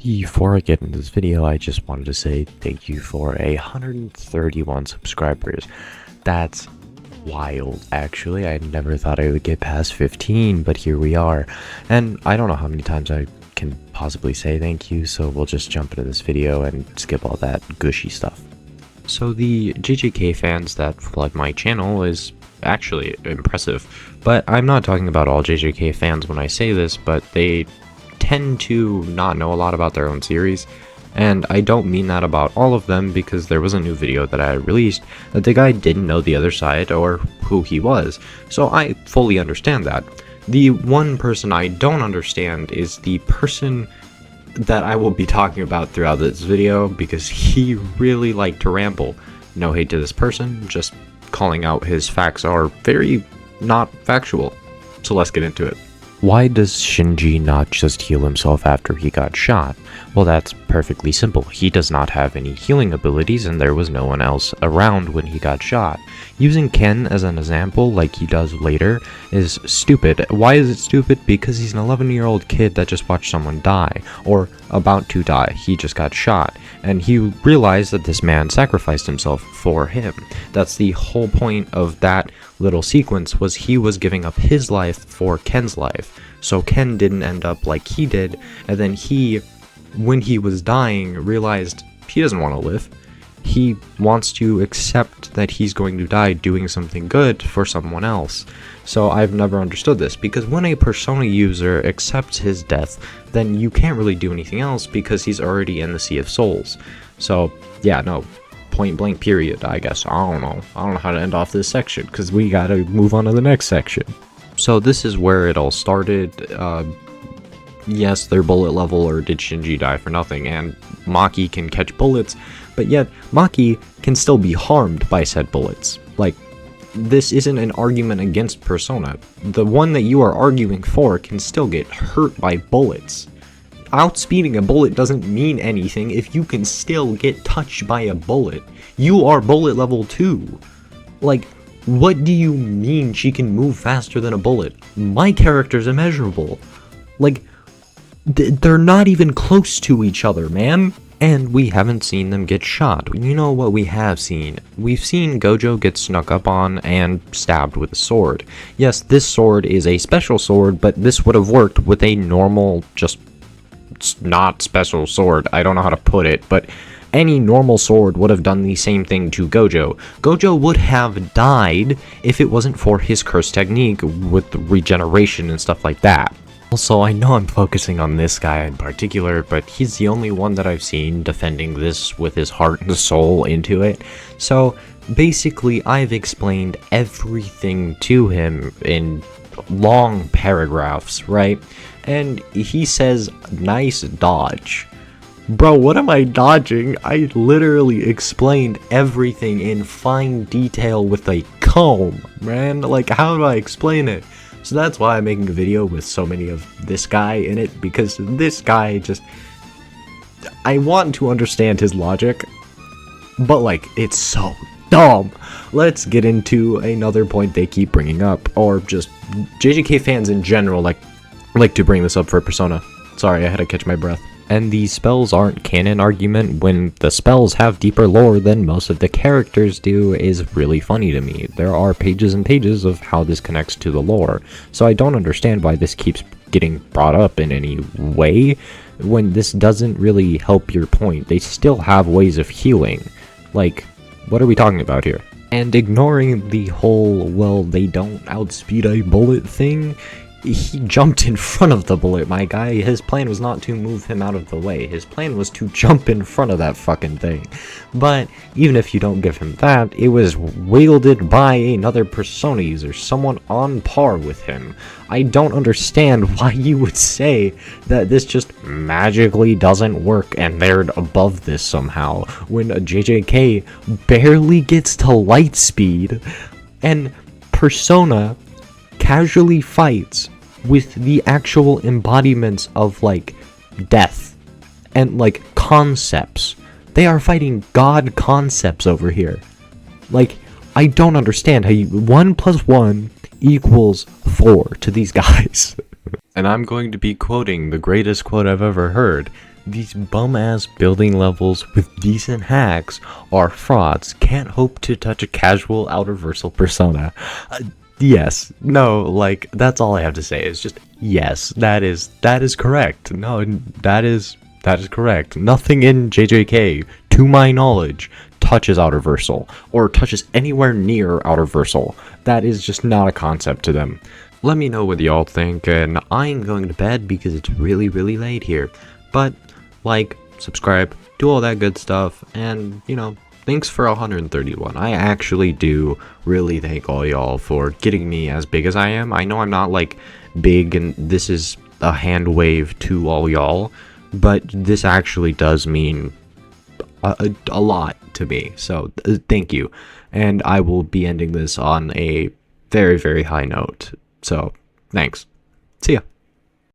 Before I get into this video, I just wanted to say thank you for 131 subscribers. That's wild, actually. I never thought I would get past 15, but here we are. And I don't know how many times I can possibly say thank you, so we'll just jump into this video and skip all that gushy stuff. So the JJK fans that flood my channel is actually impressive, but I'm not talking about all JJK fans when I say this, but they tend to not know a lot about their own series, and I don't mean that about all of them, because there was a new video that I released that the guy didn't know the other side or who he was, so I fully understand that. The one person I don't understand is the person that I will be talking about throughout this video, because he really liked to ramble. No hate to this person, just calling out his facts are very not factual. So let's get into it. Why does Shinji not just heal himself after he got shot? Well, that's perfectly simple. He does not have any healing abilities, and there was no one else around when he got shot. Using Ken as an example, like he does later, is stupid. Why is it stupid? Because he's an 11-year-old kid that just watched someone die, or about to die. He just got shot, and he realized that this man sacrificed himself for him. That's the whole point of that little sequence, was he was giving up his life for Ken's life. So Ken didn't end up like he did, and then he, when he was dying, realized he doesn't want to live. He wants to accept that he's going to die doing something good for someone else. So I've never understood this, because when a Persona user accepts his death, then you can't really do anything else because he's already in the Sea of Souls. So yeah, no, point blank period, I guess. I don't know how to end off this section, because we gotta move on to the next section. So this is where it all started. Yes, they're bullet level, or did Shinji die for nothing? And Maki can catch bullets, but yet Maki can still be harmed by said bullets. Like, this isn't an argument against Persona. The one that you are arguing for can still get hurt by bullets. Outspeeding a bullet doesn't mean anything if you can still get touched by a bullet. You are bullet level 2. Like, what do you mean she can move faster than a bullet? My character's immeasurable. Like, they're not even close to each other, man. And we haven't seen them get shot. You know what we have seen? We've seen Gojo get snuck up on and stabbed with a sword. Yes, this sword is a special sword, but this would have worked with a normal, just not special sword. I don't know how to put it, but any normal sword would have done the same thing to Gojo. Gojo would have died if it wasn't for his curse technique with regeneration and stuff like that. Also, I know I'm focusing on this guy in particular, but he's the only one that I've seen defending this with his heart and soul into it. So basically, I've explained everything to him in long paragraphs, right? And he says, "Nice dodge." Bro, what am I dodging? I literally explained everything in fine detail with a comb, man. Like, how do I explain it? So that's why I'm making a video with so many of this guy in it, because this guy just, I want to understand his logic, but like, it's so dumb. Let's get into another point they keep bringing up, or just JJK fans in general like to bring this up for Persona. Sorry, I had to catch my breath. And the spells aren't canon argument when the spells have deeper lore than most of the characters do is really funny to me. There are pages and pages of how this connects to the lore, so I don't understand why this keeps getting brought up in any way when this doesn't really help your point. They still have ways of healing. Like, what are we talking about here? And ignoring the whole, well, they don't outspeed a bullet thing, he jumped in front of the bullet, my guy. His plan was not to move him out of the way. His plan was to jump in front of that fucking thing. But even if you don't give him that, it was wielded by another Persona user, someone on par with him. I don't understand why you would say that this just magically doesn't work and they're above this somehow, when a JJK barely gets to light speed, and Persona casually fights with the actual embodiments of, like, death and, like, concepts. They are fighting god concepts over here. Like, I don't understand how 1 + 1 = 4 to these guys. And I'm going to be quoting the greatest quote I've ever heard. these bum-ass building levels with decent hacks are frauds. Can't hope to touch a casual outerversal persona. Yes, no, like, that's all I have to say is just, yes, that is correct. No, that is correct. Nothing in JJK, to my knowledge, touches outerversal, or touches anywhere near outerversal. That is just not a concept to them. Let me know what y'all think, and I'm going to bed because it's really, really late here. But, like, subscribe, do all that good stuff, and, you know, thanks for 131. I actually do really thank all y'all for getting me as big as I am. I know I'm not, like, big, and this is a hand wave to all y'all, but this actually does mean a lot to me. So, thank you. And I will be ending this on a very, very high note. So, thanks. See ya.